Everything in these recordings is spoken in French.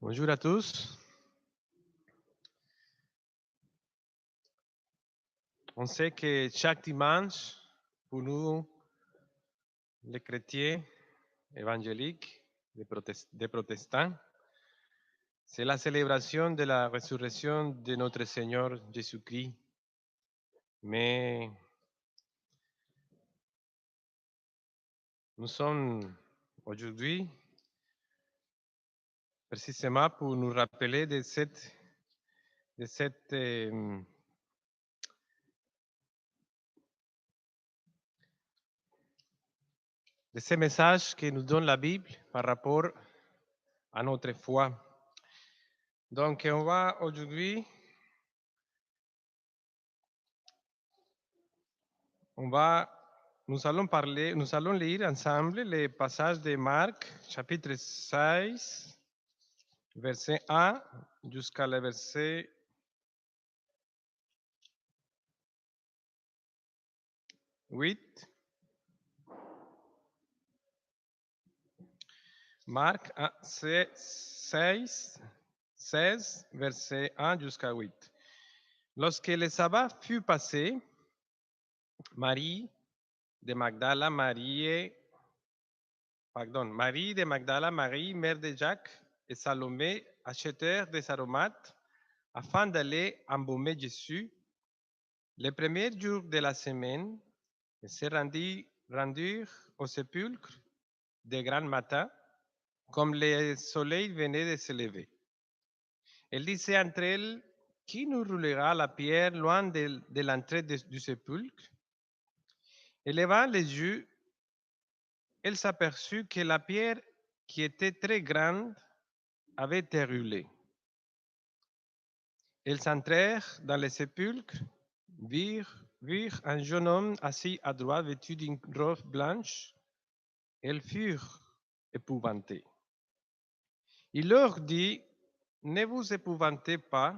Bonjour à tous. On sait que chaque dimanche, pour nous, les chrétiens évangéliques, des protestants, c'est la célébration de la résurrection de notre Seigneur Jésus-Christ. Mais nous sommes aujourd'hui précisément pour nous rappeler de ces messages que nous donne la Bible par rapport à notre foi. Donc, on va aujourd'hui, nous allons lire ensemble les passages de Marc, chapitre 16, verset 1 jusqu'à le verset 8. Marc 16, verset 1 jusqu'à 8. Lorsque le sabbat fut passé, Marie de Magdala, Marie de Magdala, Marie, mère de Jacques, et Salomé achetèrent des aromates afin d'aller embaumer Jésus. Le premier jour de la semaine, ils se rendirent au sépulcre de grand matin, comme le soleil venait de se lever. Elle disait entre elles, qui nous roulera la pierre loin de l'entrée du sépulcre? Élevant les yeux, elle s'aperçut que la pierre, qui était très grande, avait été roulée. Elles entrèrent dans le sépulcre, virent un jeune homme assis à droite vêtu d'une robe blanche. Elles furent épouvantées. Il leur dit, ne vous épouvantez pas,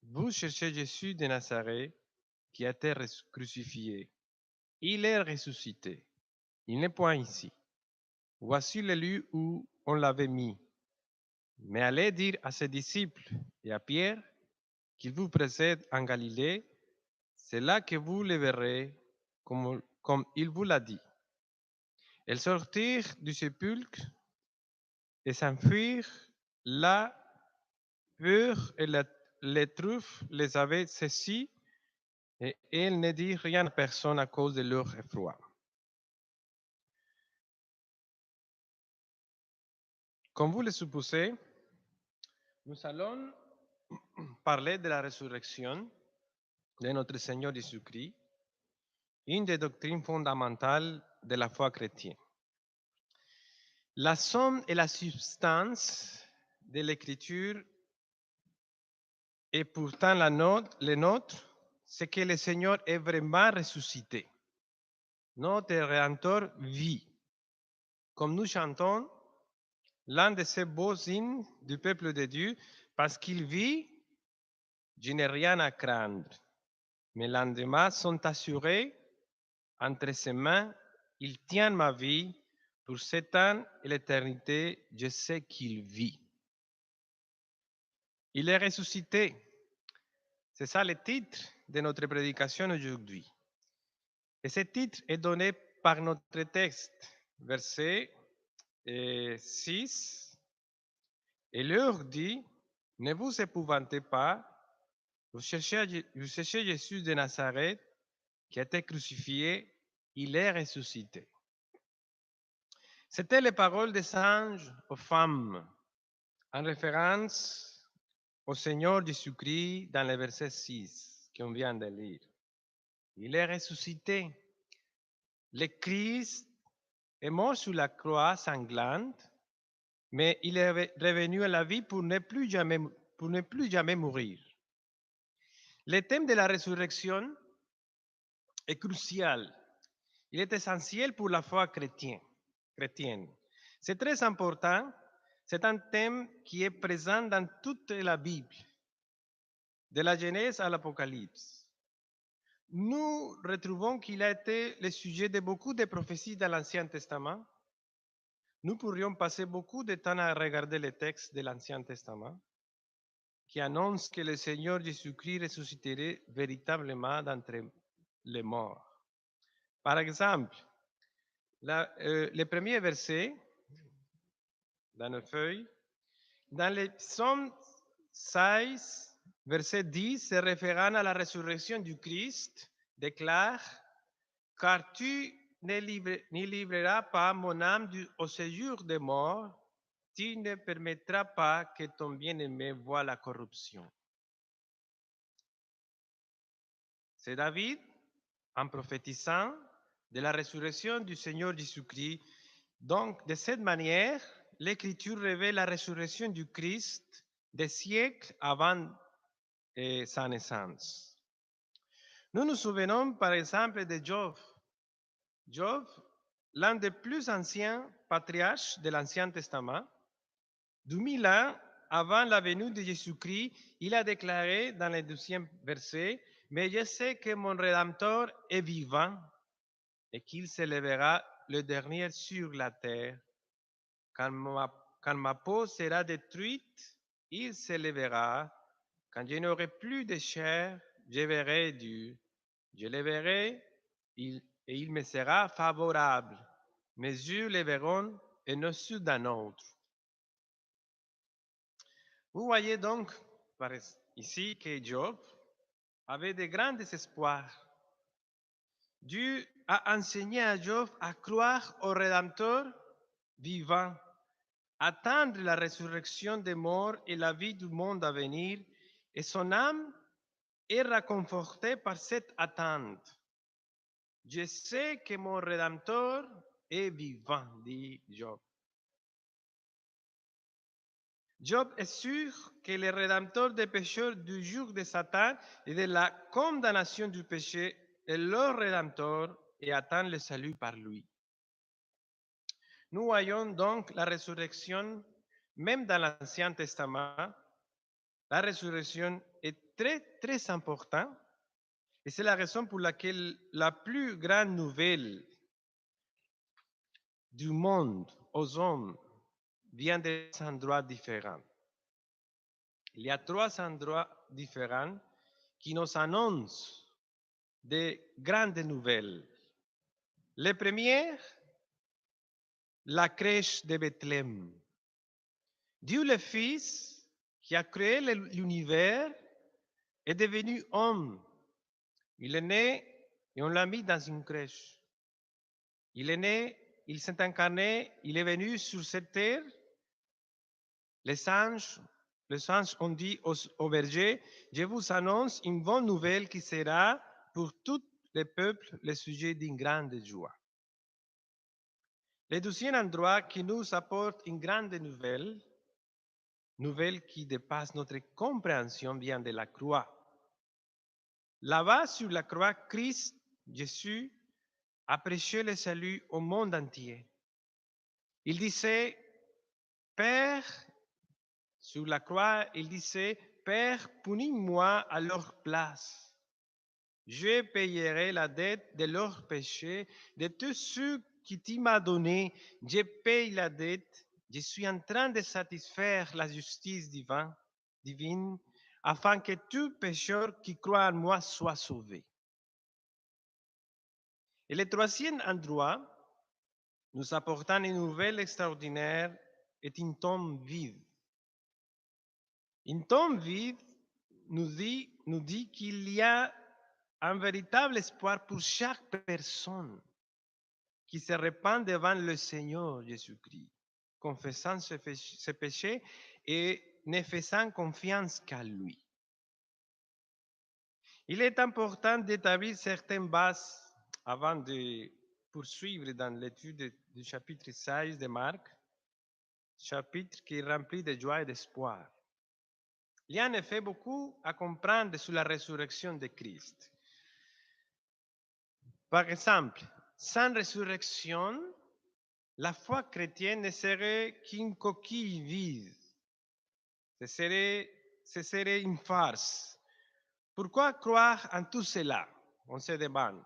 vous cherchez Jésus de Nazareth qui a été crucifié. Il est ressuscité. Il n'est point ici. Voici le lieu où on l'avait mis. Mais allez dire à ses disciples et à Pierre qu'il vous précède en Galilée. C'est là que vous le verrez comme il vous l'a dit. Elles sortirent du sépulcre et s'enfuirent. La peur et les truffes les avaient saisis et elles ne dirent rien à personne à cause de leur effroi. Comme vous le supposez, nous allons parler de la résurrection de notre Seigneur Jésus-Christ, une des doctrines fondamentales de la foi chrétienne. La somme et la substance de l'Écriture et pourtant les nôtres, c'est que le Seigneur est vraiment ressuscité. Notre Rédempteur vit. Comme nous chantons, l'un de ces beaux hymnes du peuple de Dieu, parce qu'il vit, je n'ai rien à craindre. Mes lendemains sont assurés. Entre ses mains, il tient ma vie. Pour 7 ans et l'éternité, je sais qu'il vit. Il est ressuscité. C'est ça le titre de notre prédication aujourd'hui. Et ce titre est donné par notre texte, verset 6. Et leur dit, ne vous épouvantez pas, vous cherchez Jésus de Nazareth qui a été crucifié, il est ressuscité. C'était les paroles des anges aux femmes, en référence au Seigneur Jésus-Christ dans le verset 6 qu'on vient de lire. Il est ressuscité. Le Christ est mort sur la croix sanglante, mais il est revenu à la vie pour ne plus jamais mourir. Le thème de la résurrection est crucial. Il est essentiel pour la foi chrétienne. C'est très important. C'est un thème qui est présent dans toute la Bible, de la Genèse à l'Apocalypse. Nous retrouvons qu'il a été le sujet de beaucoup de prophéties dans l'Ancien Testament. Nous pourrions passer beaucoup de temps à regarder les textes de l'Ancien Testament qui annoncent que le Seigneur Jésus-Christ ressusciterait véritablement d'entre les morts. Par exemple, le premier verset dans nos feuilles, dans le psaume 16, verset 10, se référant à la résurrection du Christ, déclare: Car tu ne livreras pas mon âme au séjour des morts, tu ne permettras pas que ton bien-aimé voie la corruption. C'est David, en prophétisant de la résurrection du Seigneur Jésus-Christ. Donc, de cette manière, l'Écriture révèle la résurrection du Christ des siècles avant sa naissance. Nous nous souvenons par exemple de Job. Job, l'un des plus anciens patriarches de l'Ancien Testament, 2000 ans avant la venue de Jésus-Christ, il a déclaré dans le 12e verset: Mais je sais que mon Rédempteur est vivant et qu'il s'élèvera le dernier sur la terre. Quand ma peau sera détruite, il s'élèvera. Quand je n'aurai plus de chair, je verrai Dieu. Je le verrai et il me sera favorable. Mes yeux le verront et non ceux d'un autre. Vous voyez donc ici que Job avait de grands espoirs. Dieu a enseigné à Job à croire au Rédempteur vivant, attendre la résurrection des morts et la vie du monde à venir, et son âme est réconfortée par cette attente. Je sais que mon Rédempteur est vivant, dit Job. Job est sûr que le Rédempteur des pécheurs du jour de Satan et de la condamnation du péché est leur Rédempteur et attend le salut par lui. Nous voyons donc la résurrection, même dans l'Ancien Testament. La résurrection est très, très importante et c'est la raison pour laquelle la plus grande nouvelle du monde aux hommes vient de 3 endroits différents. Il y a 3 endroits différents qui nous annoncent de grandes nouvelles. Le premier, la crèche de Bethléem. Dieu le Fils, qui a créé l'univers, est devenu homme. Il est né et on l'a mis dans une crèche. Il est né, il s'est incarné, il est venu sur cette terre. Les anges ont dit aux bergers: Je vous annonce une bonne nouvelle qui sera pour tous les peuples le sujet d'une grande joie. Le deuxième endroit qui nous apporte une grande nouvelle qui dépasse notre compréhension, vient de la croix. Là-bas, sur la croix, Christ, Jésus, a prêché le salut au monde entier. Il disait, Père, sur la croix, il disait, Père, punis-moi à leur place. Je payerai la dette de leurs péchés, de tous ceux qui tu m'as donné. Je paye la dette. Je suis en train de satisfaire la justice divine, afin que tout pécheur qui croit en moi soit sauvé. Et le troisième endroit, nous apportant une nouvelle extraordinaire, est une tombe vide. Une tombe vide nous dit qu'il y a un véritable espoir pour chaque personne qui se répand devant le Seigneur Jésus-Christ, confessant ses péchés et ne faisant confiance qu'à lui. Il est important d'établir certaines bases avant de poursuivre dans l'étude du chapitre 16 de Marc, chapitre qui est rempli de joie et d'espoir. Il y a en effet beaucoup à comprendre sur la résurrection de Christ. Par exemple, sans résurrection, la foi chrétienne ne serait qu'une coquille vide. Ce serait une farce. Pourquoi croire en tout cela? On se demande.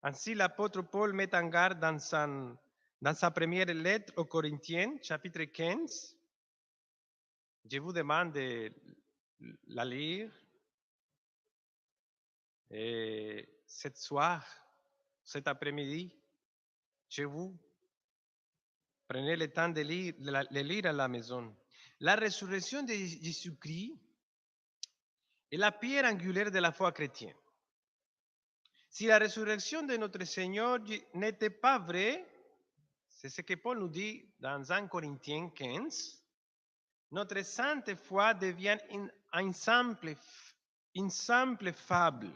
Ainsi, l'apôtre Paul met en garde dans son Dans sa première lettre aux Corinthiens, chapitre 15, je vous demande de la lire. Et ce soir, cet après-midi, chez vous, prenez le temps de le lire à la maison. La résurrection de Jésus-Christ est la pierre angulaire de la foi chrétienne. Si la résurrection de notre Seigneur n'était pas vraie, c'est ce que Paul nous dit dans 1 Corinthiens 15, notre sainte foi devient une simple fable.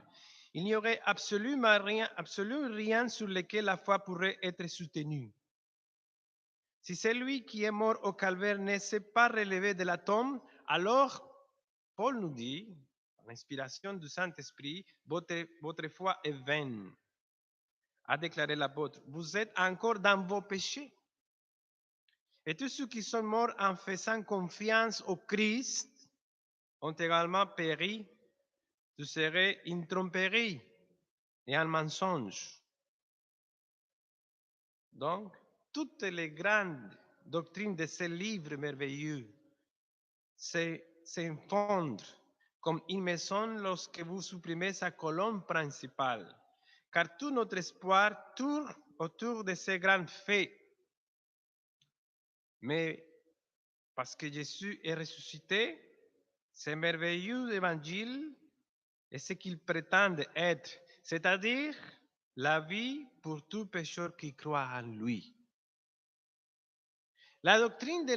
Il n'y aurait absolument rien sur lequel la foi pourrait être soutenue. Si celui qui est mort au calvaire ne s'est pas relevé de la tombe, alors Paul nous dit, par l'inspiration du Saint-Esprit, votre foi est vaine, a déclaré l'apôtre. Vous êtes encore dans vos péchés. Et tous ceux qui sont morts en faisant confiance au Christ ont également péri. Ce serait une tromperie et un mensonge. Donc, toutes les grandes doctrines de ce livre merveilleux s'effondrent comme une maison lorsque vous supprimez sa colonne principale, car tout notre espoir tourne autour de ces grands faits. Mais parce que Jésus est ressuscité, ce merveilleux évangile est ce qu'il prétend être, c'est-à-dire la vie pour tout pécheur qui croit en lui. La doctrine de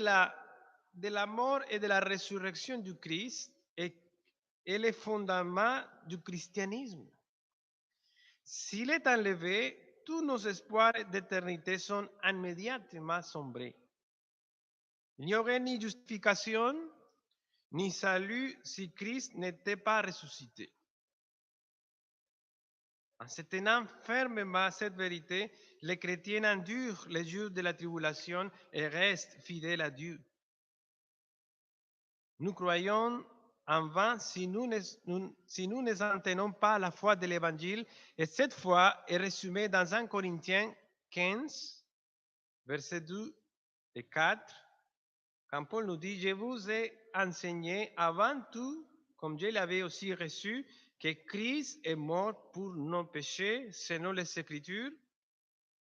la mort et de la résurrection du Christ est le fondement du christianisme. S'il est enlevé, tous nos espoirs d'éternité sont immédiatement sombrés. Il n'y aurait ni justification, ni salut si Christ n'était pas ressuscité. En se tenant fermement à cette vérité, les chrétiens endurent les jours de la tribulation et restent fidèles à Dieu. Nous croyons en vain si nous ne tenons pas la foi de l'Évangile, et cette foi est résumée dans 1 Corinthiens 15, versets 2 et 4, quand Paul nous dit, je vous ai enseigné avant tout, comme je l'avais aussi reçu, que Christ est mort pour nos péchés selon les Écritures,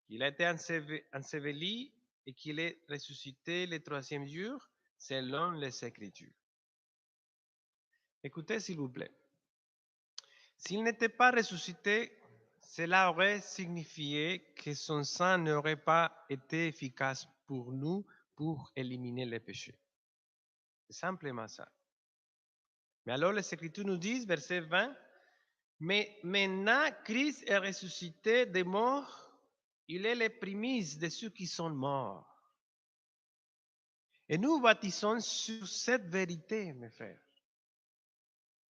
qu'il a été enseveli et qu'il est ressuscité le troisième jour selon les Écritures. Écoutez, s'il vous plaît. S'il n'était pas ressuscité, cela aurait signifié que son sang n'aurait pas été efficace pour nous pour éliminer les péchés. C'est simplement ça. Mais alors les Écritures nous disent, verset 20, mais maintenant Christ est ressuscité des morts, il est les prémices de ceux qui sont morts. Et nous bâtissons sur cette vérité, mes frères.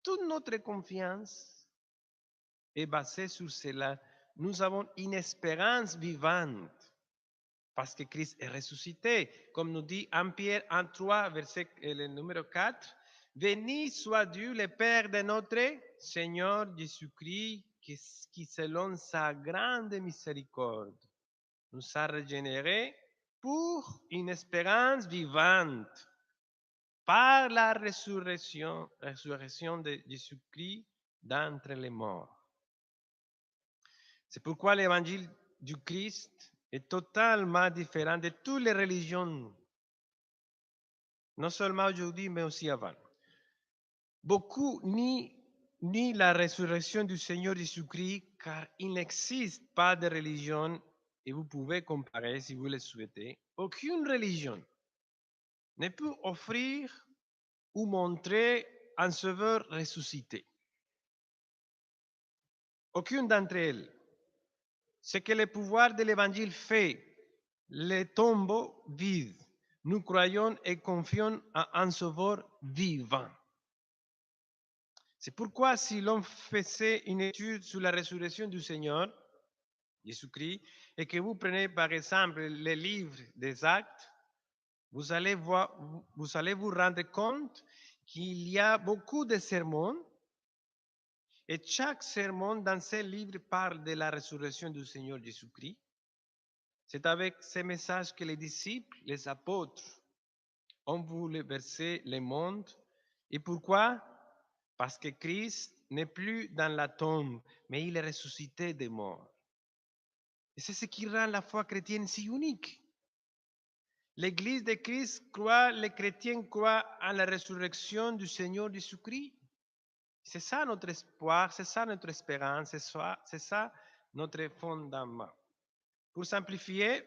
Toute notre confiance est basée sur cela. Nous avons une espérance vivante parce que Christ est ressuscité. Comme nous dit 1 Pierre 1,3, verset le numéro 4, béni soit Dieu, le Père de notre Seigneur Jésus-Christ, qui selon sa grande miséricorde nous a régénérés pour une espérance vivante par la résurrection de Jésus-Christ d'entre les morts. C'est pourquoi l'évangile du Christ est totalement différent de toutes les religions, non seulement aujourd'hui, mais aussi avant. Beaucoup nient la résurrection du Seigneur Jésus-Christ car il n'existe pas de religion, et vous pouvez comparer si vous le souhaitez. Aucune religion ne peut offrir ou montrer un sauveur ressuscité. Aucune d'entre elles. Ce que le pouvoir de l'Évangile fait, les tombeaux vides. Nous croyons et confions à un sauveur vivant. C'est pourquoi si l'on faisait une étude sur la résurrection du Seigneur, Jésus-Christ, et que vous prenez par exemple le livre des Actes, vous allez vous rendre compte qu'il y a beaucoup de sermons et chaque sermon dans ce livre parle de la résurrection du Seigneur Jésus-Christ. C'est avec ces messages que les disciples, les apôtres, ont voulu verser le monde. Et pourquoi? Parce que Christ n'est plus dans la tombe, mais il est ressuscité des morts. Et c'est ce qui rend la foi chrétienne si unique. L'Église de Christ croit, les chrétiens croient en la résurrection du Seigneur Jésus-Christ. C'est ça notre espoir, c'est ça notre espérance, c'est ça notre fondement. Pour simplifier,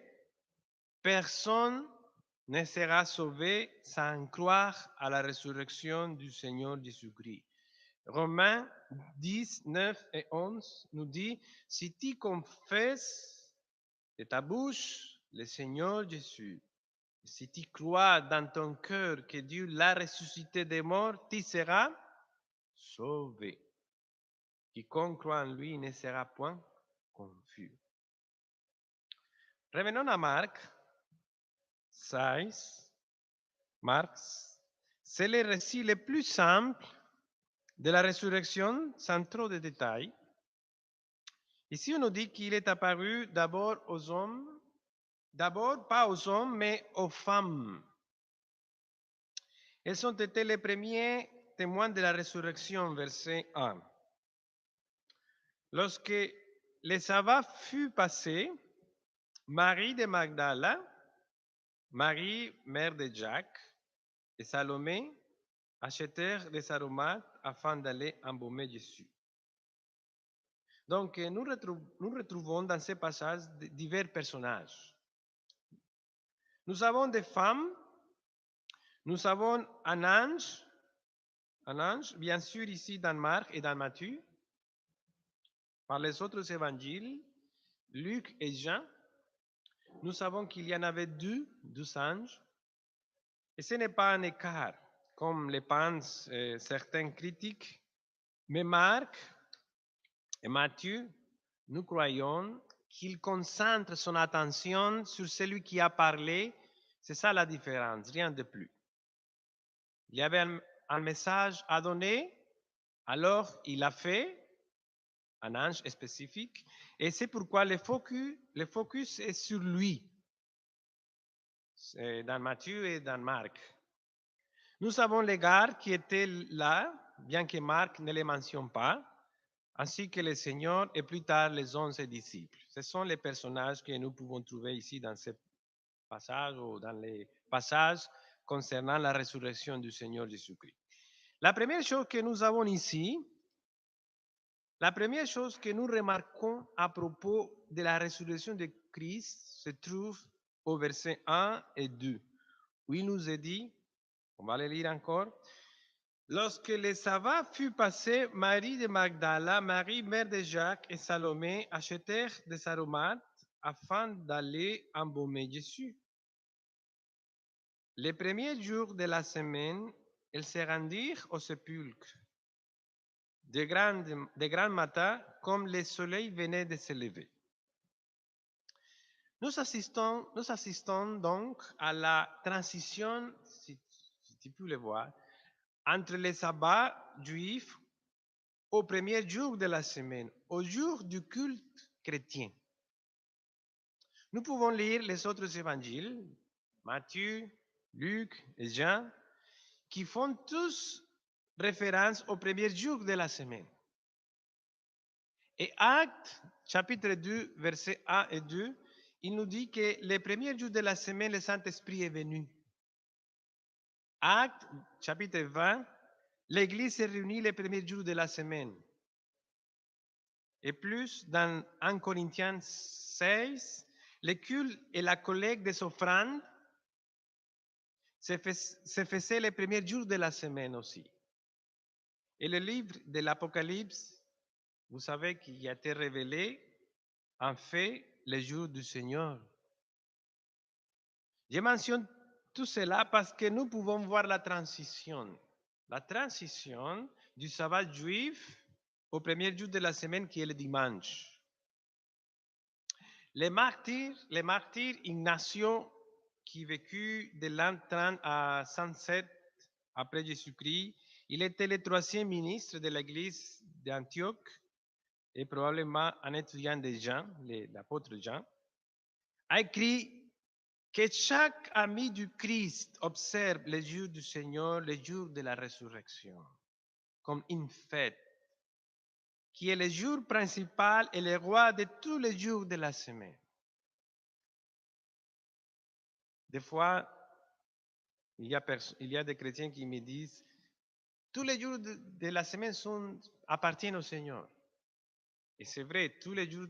personne ne sera sauvé sans croire à la résurrection du Seigneur Jésus-Christ. Romains 10, 9 et 11 nous dit, si tu confesses de ta bouche le Seigneur Jésus, si tu crois dans ton cœur que Dieu l'a ressuscité des morts, tu seras sauvé. Quiconque croit en lui ne sera point confus. Revenons à Marc 16. Marc, c'est le récit le plus simple de la résurrection sans trop de détails. Ici, on nous dit qu'il est apparu d'abord aux hommes, d'abord pas aux hommes, mais aux femmes. Elles ont été les premiers témoins de la résurrection, verset 1. Lorsque le sabbat fut passé, Marie de Magdala, Marie, mère de Jacques, et Salomé achetèrent des aromates afin d'aller embaumer Jésus. Donc, nous retrouvons dans ces passages divers personnages. Nous avons des femmes, nous avons un ange, bien sûr ici dans Marc et dans Matthieu, par les autres évangiles, Luc et Jean. Nous savons qu'il y en avait deux anges, et ce n'est pas un écart, comme le pensent certains critiques, mais Marc et Matthieu, nous croyons qu'il concentre son attention sur celui qui a parlé. C'est ça la différence, rien de plus. Il y avait un message à donner, alors il a fait un ange spécifique, et c'est pourquoi le focus est sur lui, c'est dans Matthieu et dans Marc. Nous avons les gardes qui étaient là, bien que Marc ne les mentionne pas, ainsi que le Seigneur et plus tard les 11 disciples. Ce sont les personnages que nous pouvons trouver ici dans ce passage ou dans les passages concernant la résurrection du Seigneur Jésus-Christ. La première chose que nous avons ici, la première chose que nous remarquons à propos de la résurrection de Christ se trouve au verset 1 et 2, où il nous est dit, on va le lire encore, lorsque le sabbat fut passé, Marie de Magdala, Marie, mère de Jacques et Salomé achetèrent des aromates afin d'aller embaumer Jésus. Les premiers jours de la semaine, elles se rendirent au sépulcre. De grand matin, comme le soleil venait de se lever. Nous assistons donc à la transition, si tu peux le voir, entre les sabbats juifs au premier jour de la semaine, au jour du culte chrétien. Nous pouvons lire les autres évangiles, Matthieu, Luc et Jean, qui font tous référence au premier jour de la semaine. Et Actes, chapitre 2, versets 1 et 2, il nous dit que les premiers jours de la semaine, le Saint-Esprit est venu. Actes, chapitre 20, l'Église s'est réunie les premiers jours de la semaine. Et plus, dans 1 Corinthiens 16, le culte et la collecte des offrandes se faisaient les premiers jours de la semaine aussi. Et le livre de l'Apocalypse, vous savez qu'il a été révélé en fait le jour du Seigneur. Je mentionne tout cela parce que nous pouvons voir la transition du sabbat juif au premier jour de la semaine qui est le dimanche. Les martyrs Ignacio, qui vécut de l'an 30 à 107 après Jésus-Christ, il était le troisième ministre de l'église d'Antioche et probablement un étudiant de Jean, l'apôtre Jean. a écrit que chaque ami du Christ observe les jours du Seigneur, les jours de la résurrection, comme une fête, qui est le jour principal et le roi de tous les jours de la semaine. Des fois, il y a des chrétiens qui me disent, tous les jours de la semaine appartiennent au Seigneur. Et c'est vrai, tous les jours,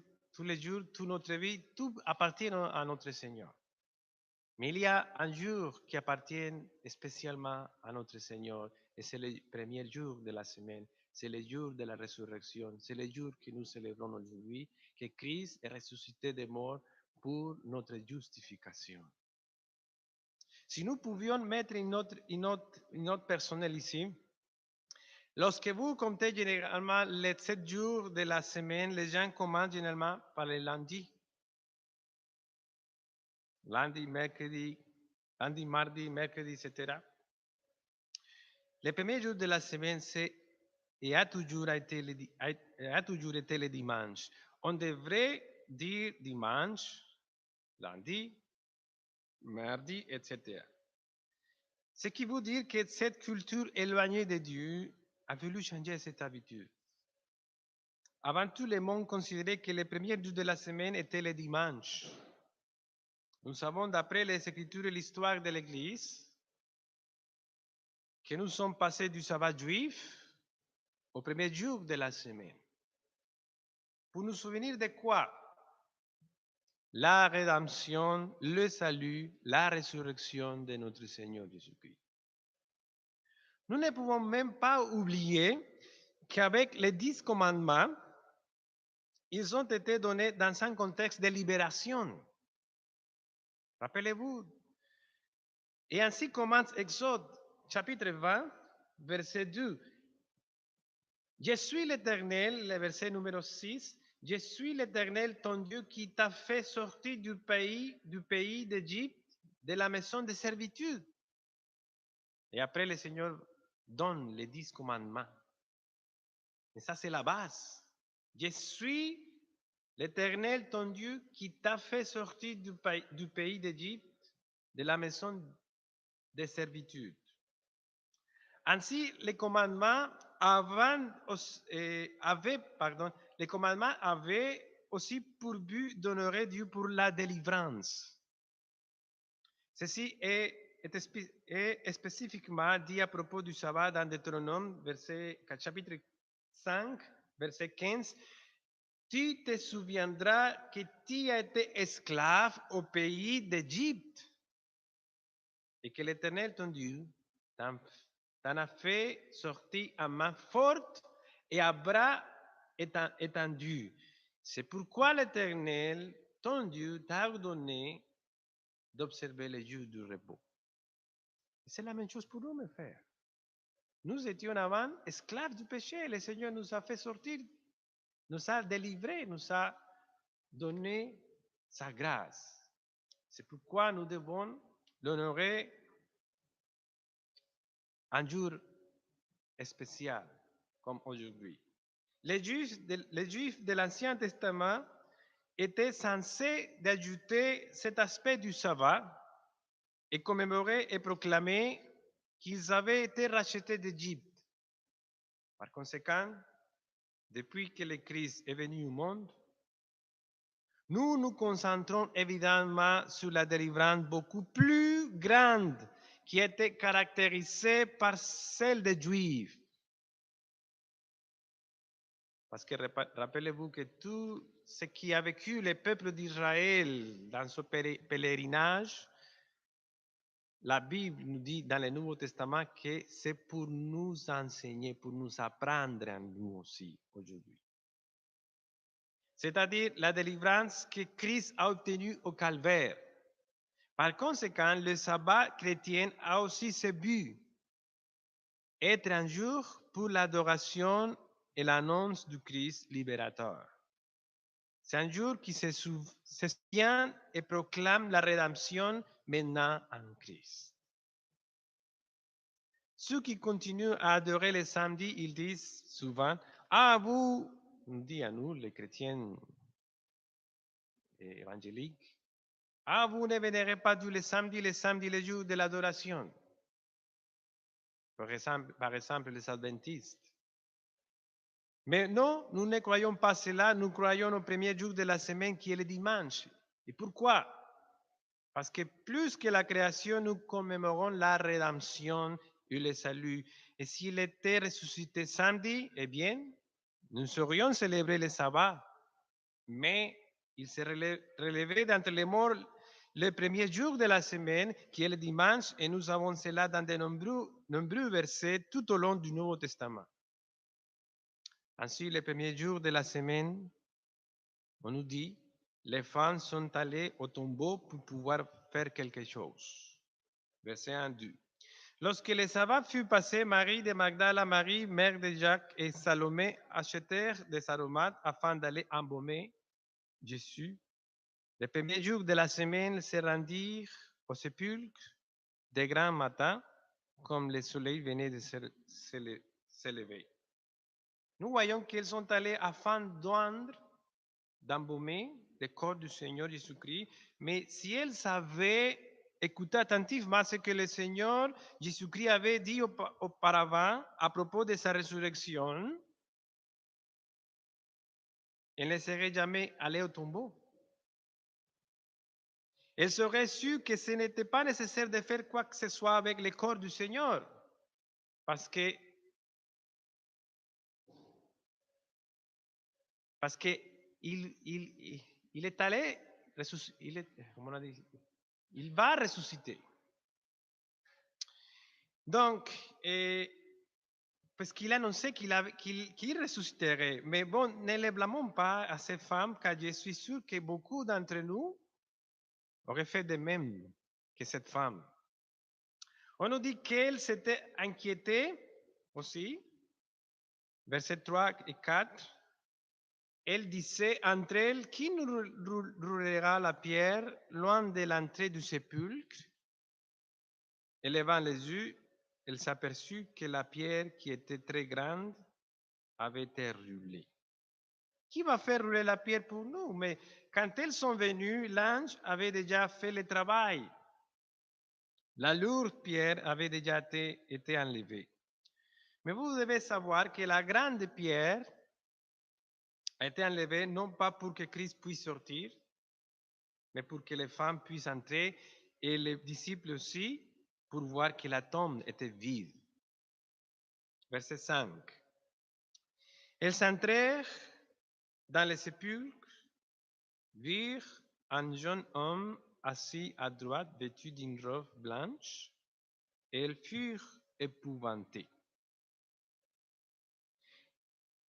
toute notre vie, tout appartient à notre Seigneur. Mais il y a un jour qui appartient spécialement à notre Seigneur, et c'est le premier jour de la semaine, c'est le jour de la résurrection, c'est le jour que nous célébrons aujourd'hui, que Christ est ressuscité des morts pour notre justification. Si nous pouvions mettre une note personnelle ici, lorsque vous comptez généralement les 7 jours de la semaine, les gens commencent généralement par le lundi. Lundi, mardi, mercredi, etc. Le premier jour de la semaine, c'est et a toujours été le dimanche. On devrait dire dimanche, lundi, mardi, etc. Ce qui veut dire que cette culture éloignée de Dieu a voulu changer cette habitude. Avant tout, le monde considérait que le premier jour de la semaine était le dimanche. Nous savons, d'après les Écritures et l'histoire de l'Église, que nous sommes passés du sabbat juif au premier jour de la semaine. Pour nous souvenir de quoi? La rédemption, le salut, la résurrection de notre Seigneur Jésus-Christ. Nous ne pouvons même pas oublier qu'avec les 10 commandements, ils ont été donnés dans un contexte de libération. Rappelez-vous. Et ainsi commence Exode, chapitre 20, verset 2. Je suis l'Éternel, le verset numéro 6. Je suis l'Éternel, ton Dieu, qui t'a fait sortir du pays d'Égypte, de la maison de servitude. Et après, le Seigneur donne les 10 commandements. Et ça, c'est la base. Je suis l'Éternel, ton Dieu, qui t'a fait sortir du pays d'Égypte, de la maison de servitude. Ainsi, les commandements avaient aussi pour but d'honorer Dieu pour la délivrance. Ceci est spécifiquement dit à propos du sabbat dans Deutéronome, chapitre 5, verset 15. Tu te souviendras que tu as été esclave au pays d'Égypte et que l'Éternel, ton Dieu, t'en a fait sortir à main forte et à bras étendus. C'est pourquoi l'Éternel, ton Dieu, t'a ordonné d'observer les jours du repos. C'est la même chose pour nous, mes frères. Nous étions avant esclaves du péché. Le Seigneur nous a fait sortir, nous a délivrés, nous a donné sa grâce. C'est pourquoi nous devons l'honorer un jour spécial, comme aujourd'hui. Les Juifs de l'Ancien Testament étaient censés d'ajouter cet aspect du sabbat et commémorer et proclamer qu'ils avaient été rachetés d'Égypte. Par conséquent, depuis que le Christ est venu au monde, nous nous concentrons évidemment sur la délivrance beaucoup plus grande qui était caractérisée par celle des Juifs. Parce que rappelez-vous que tout ce qui a vécu le peuple d'Israël dans ce pèlerinage, la Bible nous dit dans le Nouveau Testament que c'est pour nous enseigner, pour nous apprendre à nous aussi aujourd'hui. C'est-à-dire la délivrance que Christ a obtenue au calvaire. Par conséquent, le sabbat chrétien a aussi ce but, être un jour pour l'adoration et l'annonce du Christ libérateur. C'est un jour qui se souvient et proclame la rédemption maintenant en Christ. Ceux qui continuent à adorer le samedi, ils disent souvent, vous, on dit à nous, les chrétiens évangéliques, Ah, vous ne vénérez pas Dieu les samedis, les jours de l'adoration. Par exemple, les adventistes. Mais non, nous ne croyons pas cela, nous croyons au premier jour de la semaine qui est le dimanche. Et pourquoi? Parce que plus que la création, nous commémorons la rédemption et le salut. Et s'il était ressuscité samedi, eh bien, nous saurions célébrer le sabbat. Mais il s'est relevé d'entre les morts le premier jour de la semaine, qui est le dimanche, et nous avons cela dans de nombreux versets tout au long du Nouveau Testament. Ainsi, le premier jour de la semaine, on nous dit, les femmes sont allées au tombeau pour pouvoir faire quelque chose. Verset 1-2. Lorsque le sabbat fut passé, Marie de Magdala, Marie, mère de Jacques et Salomé achetèrent des aromates afin d'aller embaumer Jésus. Le premier jour de la semaine, se rendirent au sépulcre de grand matin, comme le soleil venait de se lever. Nous voyons qu'elles sont allées afin d'embaumer le corps du Seigneur Jésus-Christ, mais si elles avaient écouté attentivement ce que le Seigneur Jésus-Christ avait dit auparavant à propos de sa résurrection, elles ne seraient jamais allées au tombeau. Elles auraient su que ce n'était pas nécessaire de faire quoi que ce soit avec le corps du Seigneur, parce que il est allé, il va ressusciter. Donc, parce qu'il a annoncé qu'il ressusciterait. Mais bon, ne les blâmons pas à ces femmes, car je suis sûr que beaucoup d'entre nous auraient fait de même que cette femme. On nous dit qu'elle s'était inquiétée aussi, versets 3 et 4. Elle disait entre elles, qui nous roulera la pierre loin de l'entrée du sépulcre? Élevant les yeux, elle s'aperçut que la pierre, qui était très grande, avait été roulée. Qui va faire rouler la pierre pour nous? Mais quand elles sont venues, l'ange avait déjà fait le travail. La lourde pierre avait déjà été enlevée. Mais vous devez savoir que la grande pierre a été enlevée non pas pour que Christ puisse sortir, mais pour que les femmes puissent entrer et les disciples aussi pour voir que la tombe était vide. Verset 5. Elles entrèrent dans le sépulcre, virent un jeune homme assis à droite vêtu d'une robe blanche, et elles furent épouvantées.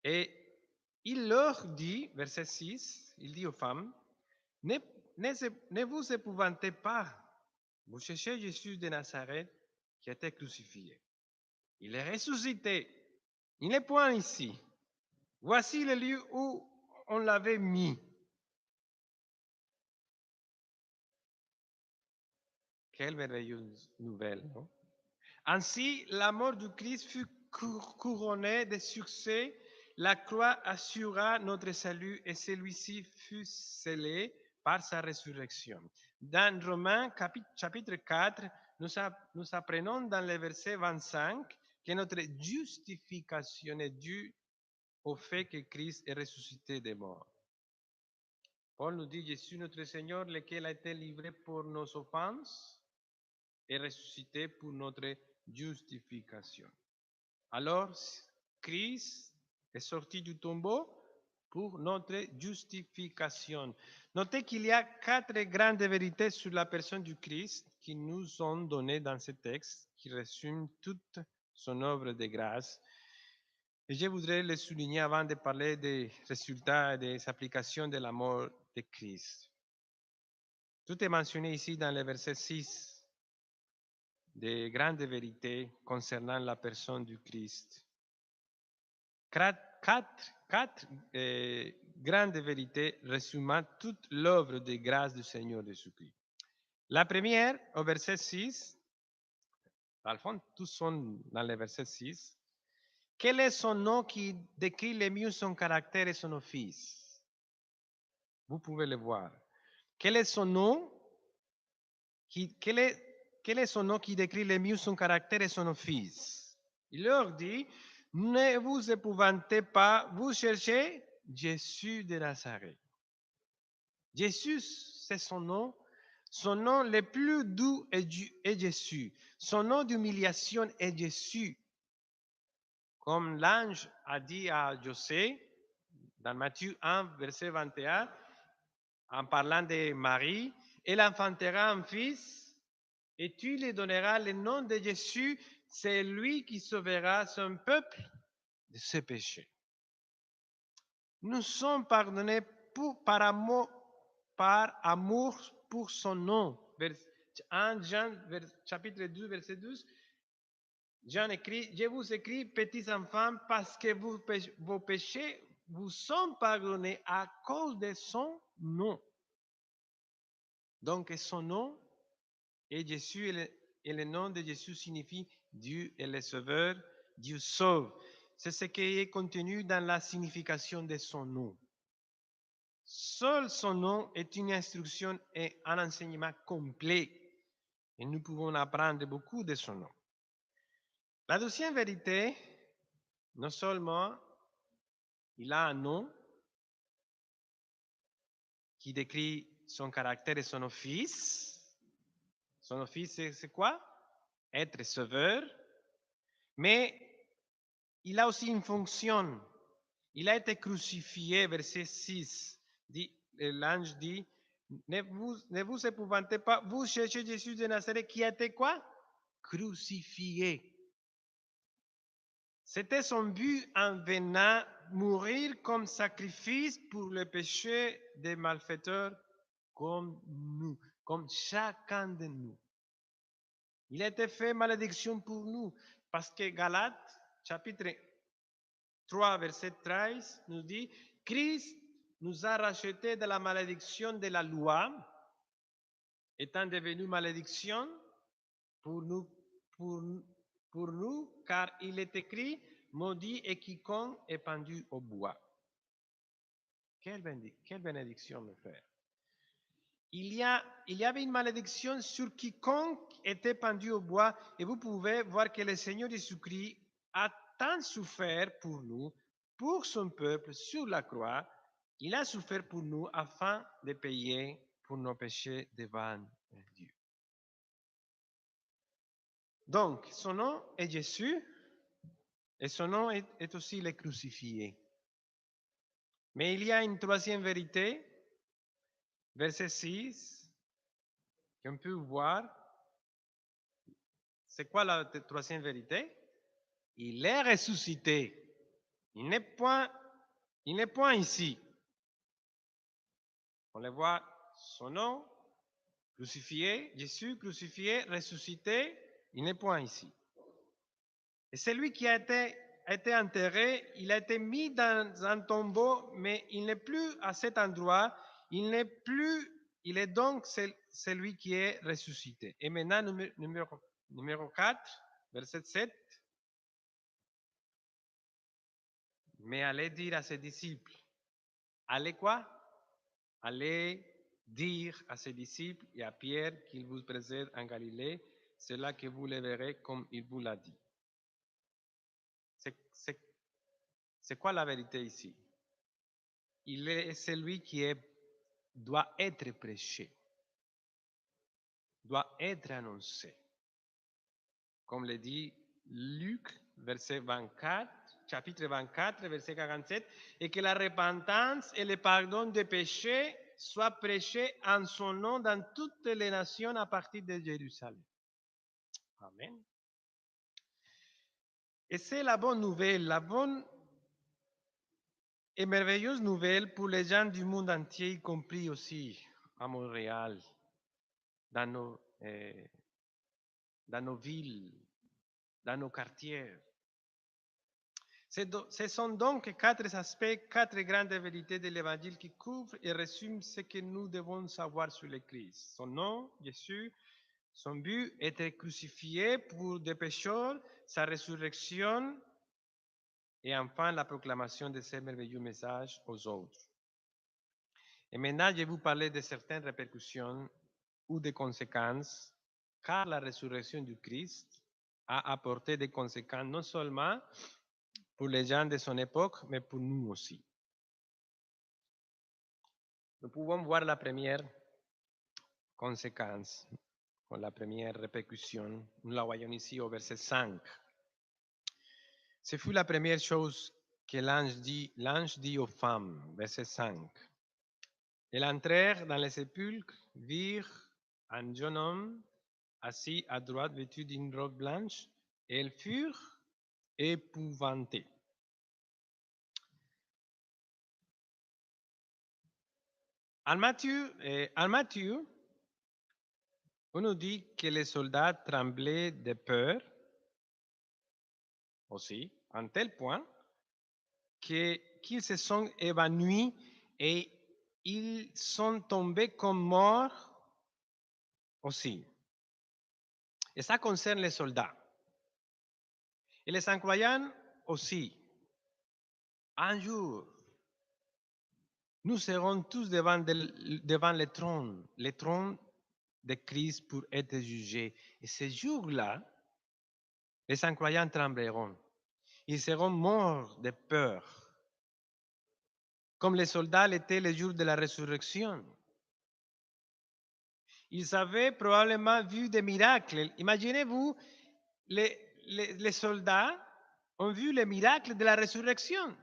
Et il leur dit, verset 6, il dit aux femmes, ne vous épouvantez pas, vous cherchez Jésus de Nazareth qui a été crucifié. Il est ressuscité, il n'est point ici. Voici le lieu où on l'avait mis. Quelle merveilleuse nouvelle, non? Ainsi, la mort du Christ fut couronnée de succès. La croix assura notre salut et celui-ci fut scellé par sa résurrection. Dans Romains chapitre 4, nous apprenons dans le verset 25 que notre justification est due au fait que Christ est ressuscité des morts. Paul nous dit, Jésus notre Seigneur, lequel a été livré pour nos offenses, est ressuscité pour notre justification. Alors, Christ est sorti du tombeau pour notre justification. Notez qu'il y a 4 grandes vérités sur la personne du Christ qui nous sont données dans ce texte, qui résument toute son œuvre de grâce. Et je voudrais le souligner avant de parler des résultats et des applications de la mort de Christ. Tout est mentionné ici dans le verset 6, des grandes vérités concernant la personne du Christ. Quatre grandes vérités résumant toute l'œuvre de grâce du Seigneur Jésus-Christ. La première, au verset 6, dans le fond, tous sont dans le verset 6. Quel est son nom qui décrit le mieux son caractère et son office? Vous pouvez le voir. Quel est son nom quel est son nom qui décrit le mieux son caractère et son office? Il leur dit, ne vous épouvantez pas, vous cherchez Jésus de Nazareth. Jésus, c'est son nom. Son nom le plus doux est Jésus. Son nom d'humiliation est Jésus. Comme l'ange a dit à José, dans Matthieu 1, verset 21, en parlant de Marie, elle enfantera un fils et tu lui donneras le nom de Jésus, c'est lui qui sauvera son peuple de ses péchés. Nous sommes pardonnés par amour pour son nom. 1 Jean chapitre 2, verset 12, Jean écrit, je vous écris, petits enfants, parce que vos péchés vous sont pardonnés à cause de son nom. Donc, son nom est Jésus, et le nom de Jésus signifie Dieu est le Sauveur, Dieu sauve. C'est ce qui est contenu dans la signification de son nom. Seul son nom est une instruction et un enseignement complet. Et nous pouvons apprendre beaucoup de son nom. La deuxième vérité, non seulement il a un nom qui décrit son caractère et son office. Son office, c'est quoi? Être sauveur. Mais il a aussi une fonction. Il a été crucifié, verset 6. L'ange dit, ne vous épouvantez pas, vous cherchez Jésus de Nazareth qui a été quoi? Crucifié. C'était son but en venant mourir comme sacrifice pour le péché des malfaiteurs comme nous, comme chacun de nous. Il a été fait malédiction pour nous parce que Galates, chapitre 3, verset 13, nous dit, Christ nous a rachetés de la malédiction de la loi, étant devenu malédiction pour nous, car il est écrit, maudit est quiconque est pendu au bois. Quelle bénédiction, mes frères. Il y avait une malédiction sur quiconque était pendu au bois, et vous pouvez voir que le Seigneur Jésus-Christ a tant souffert pour nous, pour son peuple sur la croix. Il a souffert pour nous afin de payer pour nos péchés devant Dieu. Donc, son nom est Jésus, et son nom est aussi le crucifié. Mais il y a une troisième vérité, verset 6, qu'on peut voir. C'est quoi la troisième vérité? Il est ressuscité. Il n'est point ici. On le voit, son nom, crucifié, Jésus crucifié, ressuscité, il n'est point ici. Et celui qui a été enterré, il a été mis dans un tombeau, mais il n'est plus à cet endroit, il est donc celui qui est ressuscité. Et maintenant, numéro 4, verset 7. Mais allez dire à ses disciples, allez quoi? Allez dire à ses disciples et à Pierre qu'il vous précède en Galilée, c'est là que vous le verrez comme il vous l'a dit. C'est quoi la vérité ici? Il est celui qui doit être prêché, doit être annoncé. Comme le dit Luc, verset 24, chapitre 24, verset 47, et que la repentance et le pardon des péchés soient prêchés en son nom dans toutes les nations à partir de Jérusalem. Amen. Et c'est la bonne nouvelle, la bonne et merveilleuse nouvelle pour les gens du monde entier, y compris aussi à Montréal, dans nos villes, dans nos quartiers. Ce sont donc quatre aspects, quatre grandes vérités de l'Évangile qui couvrent et résument ce que nous devons savoir sur le Christ. Son nom, Jésus, son but, être crucifié pour des pécheurs, sa résurrection et enfin la proclamation de ce merveilleux message aux autres. Et maintenant, je vais vous parler de certaines répercussions ou des conséquences, car la résurrection du Christ a apporté des conséquences non seulement pour les gens de son époque, mais pour nous aussi. Nous pouvons voir la première conséquence, ou la première répercussion. Nous la voyons ici au verset 5. Ce fut la première chose que l'ange dit aux femmes, verset 5. Elles entrèrent dans les sépulcres, virent un jeune homme assis à droite vêtu d'une robe blanche, et elles furent épouvantées. En Matthieu, on nous dit que les soldats tremblaient de peur aussi, en tel point qu'ils se sont évanouis et ils sont tombés comme morts aussi. Et ça concerne les soldats. Et les incroyants aussi. Un jour, nous serons tous devant le trône de Christ pour être jugés. Et ce jour-là, les incroyants trembleront. Ils seront morts de peur, comme les soldats l'étaient le jour de la résurrection. Ils avaient probablement vu des miracles. Imaginez-vous, les soldats ont vu les miracles de la résurrection.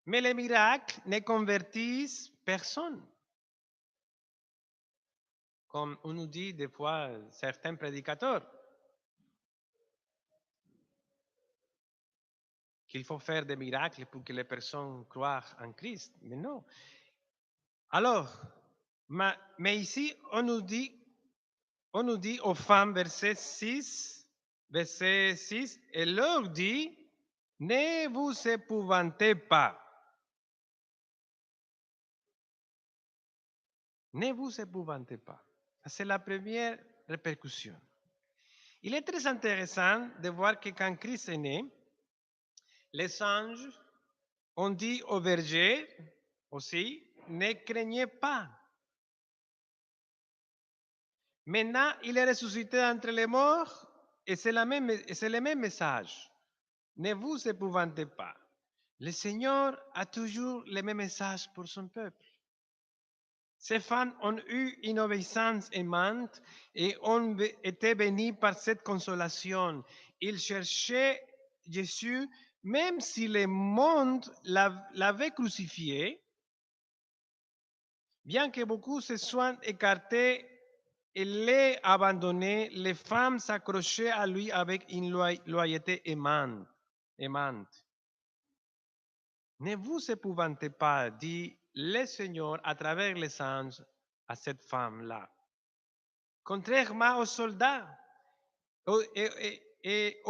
Mais les miracles ne convertissent personne. Comme on nous dit des fois certains prédicateurs, qu'il faut faire des miracles pour que les personnes croient en Christ. Mais non. Alors, mais ici, on nous dit aux femmes, verset 6, et leur dit, ne vous épouvantez pas. Ne vous épouvantez pas. C'est la première répercussion. Il est très intéressant de voir que quand Christ est né, les anges ont dit aux bergers aussi, ne craignez pas. Maintenant, il est ressuscité entre les morts et c'est le même message. Ne vous épouvantez pas. Le Seigneur a toujours le même message pour son peuple. Ces femmes ont eu une obéissance aimante et ont été bénies par cette consolation. Ils cherchaient Jésus, même si le monde l'avait crucifié, bien que beaucoup se soient écartés et l'aient abandonné, les femmes s'accrochaient à lui avec une loyauté aimante. Ne vous épouvantez pas, dit le Seigneur à travers les anges à cette femme-là. Contrairement aux soldats et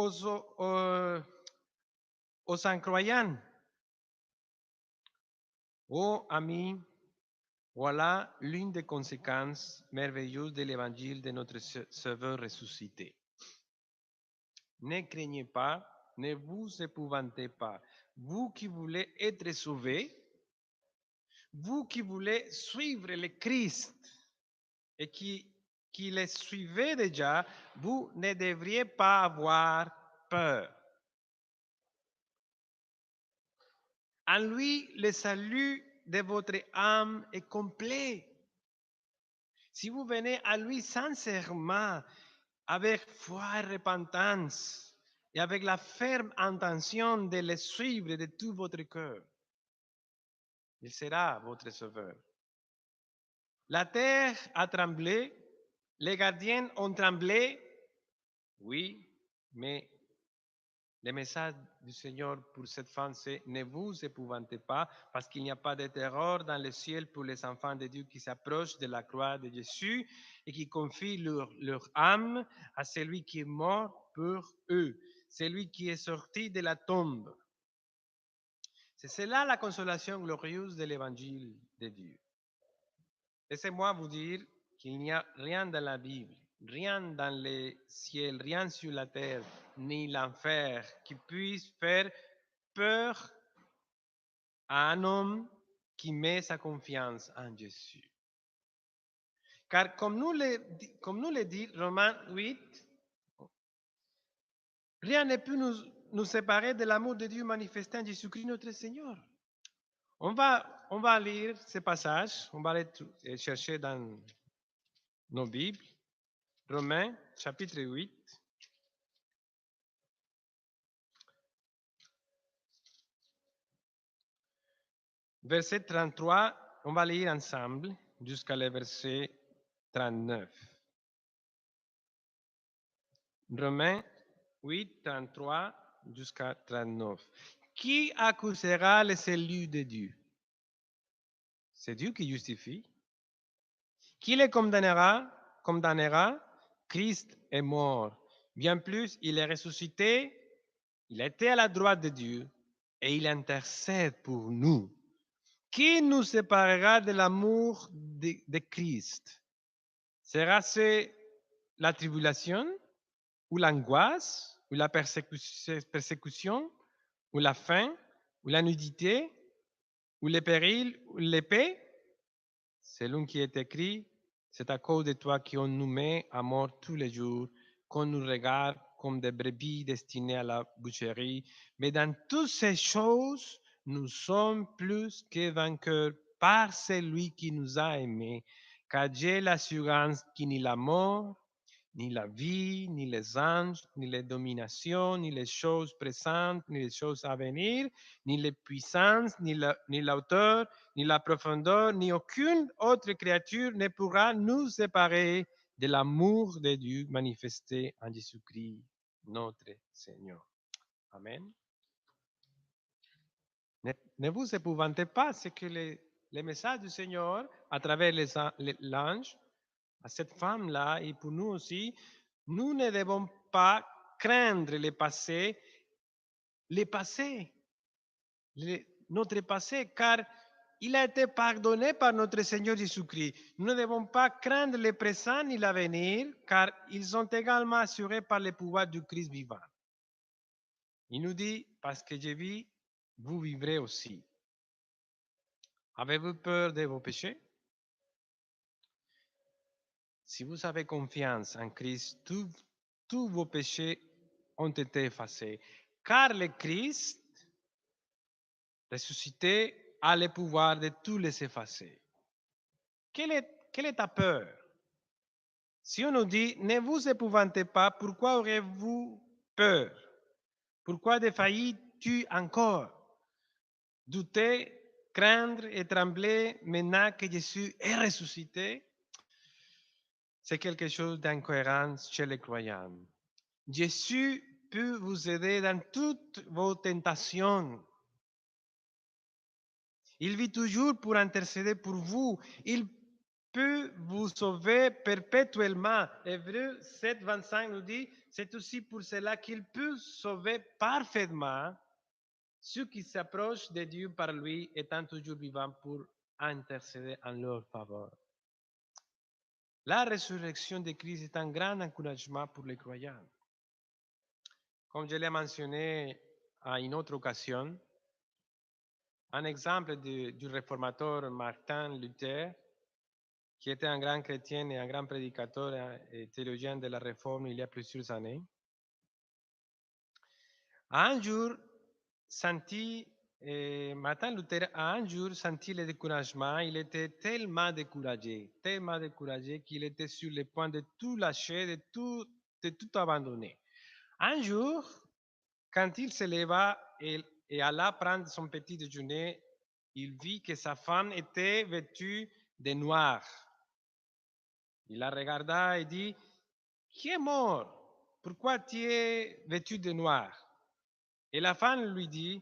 aux incroyants. Oh amis, voilà l'une des conséquences merveilleuses de l'évangile de notre Sauveur ressuscité. Ne craignez pas, ne vous épouvantez pas. Vous qui voulez être sauvés, vous qui voulez suivre le Christ et qui le suivez déjà, vous ne devriez pas avoir peur. En lui, le salut de votre âme est complet. Si vous venez à lui sincèrement, avec foi et repentance, et avec la ferme intention de le suivre de tout votre cœur, il sera votre sauveur. La terre a tremblé, les gardiens ont tremblé, oui, mais le message du Seigneur pour cette femme, c'est ne vous épouvantez pas, parce qu'il n'y a pas de terreur dans le ciel pour les enfants de Dieu qui s'approchent de la croix de Jésus et qui confient leur âme à celui qui est mort pour eux, celui qui est sorti de la tombe. C'est cela la consolation glorieuse de l'évangile de Dieu. Laissez-moi vous dire qu'il n'y a rien dans la Bible, rien dans le ciel, rien sur la terre, ni l'enfer qui puisse faire peur à un homme qui met sa confiance en Jésus. Car comme nous le dit Romains 8, rien ne peut nous séparer de l'amour de Dieu manifesté en Jésus-Christ notre Seigneur. On va lire ce passage, on va aller chercher dans nos Bibles. Romains chapitre 8. Verset 33, on va lire ensemble jusqu'à le verset 39. Romains 8, 33 jusqu'à 39. Qui accusera les élus de Dieu? C'est Dieu qui justifie. Qui les condamnera? Condamnera? Christ est mort. Bien plus, il est ressuscité. Il était à la droite de Dieu et il intercède pour nous. Qui nous séparera de l'amour de Christ? Sera-ce la tribulation ou l'angoisse ou la persécution ou la faim ou la nudité ou les périls ou l'épée? Selon qui est écrit, c'est à cause de toi qu'on nous met à mort tous les jours, qu'on nous regarde comme des brebis destinées à la boucherie. Mais dans toutes ces choses, nous sommes plus que vainqueurs par celui qui nous a aimés, car j'ai l'assurance qu'il ni la mort, ni la vie, ni les anges, ni les dominations, ni les choses présentes, ni les choses à venir, ni les puissances, ni la hauteur, ni la profondeur, ni aucune autre créature ne pourra nous séparer de l'amour de Dieu manifesté en Jésus-Christ, notre Seigneur. Amen. Ne vous épouvantez pas, c'est que les messages du Seigneur, à travers l'ange, à cette femme-là et pour nous aussi, nous ne devons pas craindre le passé, notre passé, car il a été pardonné par notre Seigneur Jésus-Christ. Nous ne devons pas craindre le présent ni l'avenir, car ils sont également assurés par le pouvoir du Christ vivant. Il nous dit, parce que je vis, vous vivrez aussi. Avez-vous peur de vos péchés? Si vous avez confiance en Christ, tous vos péchés ont été effacés. Car le Christ, ressuscité, a le pouvoir de tous les effacer. Quelle est ta peur? Si on nous dit, ne vous épouvantez pas, pourquoi aurez-vous peur? Pourquoi défaillis-tu encore? Douter, craindre et trembler maintenant que Jésus est ressuscité? C'est quelque chose d'incohérent chez les croyants. Jésus peut vous aider dans toutes vos tentations. Il vit toujours pour intercéder pour vous. Il peut vous sauver perpétuellement. Hébreux 7, 25 nous dit, c'est aussi pour cela qu'il peut sauver parfaitement ceux qui s'approchent de Dieu par lui, étant toujours vivants pour intercéder en leur faveur. La résurrection de Christ est un grand encouragement pour les croyants. Comme je l'ai mentionné à une autre occasion, un exemple du réformateur Martin Luther, qui était un grand chrétien et un grand prédicateur et théologien de la Réforme il y a plusieurs années, un jour Martin Luther a un jour senti le découragement. Il était tellement découragé qu'il était sur le point de tout lâcher, de tout abandonner. Un jour, quand il se leva et alla prendre son petit déjeuner, il vit que sa femme était vêtue de noir. Il la regarda et dit, qui est mort? Pourquoi tu es vêtu de noir? Et la femme lui dit,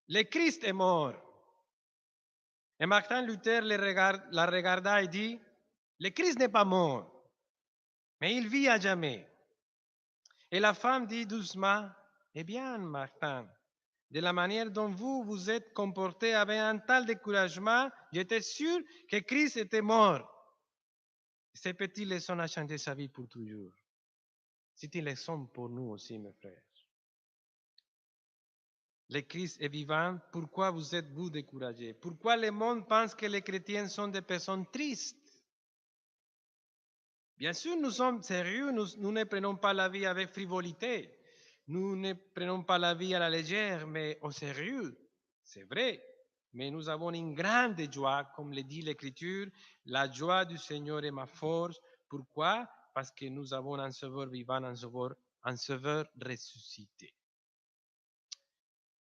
le Christ est mort. Et Martin Luther la regarda et dit, le Christ n'est pas mort, mais il vit à jamais. Et la femme dit doucement, eh bien, Martin, de la manière dont vous vous êtes comporté avec un tel découragement, j'étais sûr que Christ était mort. Ces petites leçons ont changé sa vie pour toujours. C'est une leçon pour nous aussi, mes frères. Le Christ est vivant, pourquoi vous êtes-vous découragés? Pourquoi le monde pense que les chrétiens sont des personnes tristes? Bien sûr, nous sommes sérieux, nous ne prenons pas la vie avec frivolité. Nous ne prenons pas la vie à la légère, mais au sérieux. C'est vrai. Mais nous avons une grande joie, comme le dit l'Écriture. La joie du Seigneur est ma force. Pourquoi? Parce que nous avons un sauveur vivant, un sauveur ressuscité.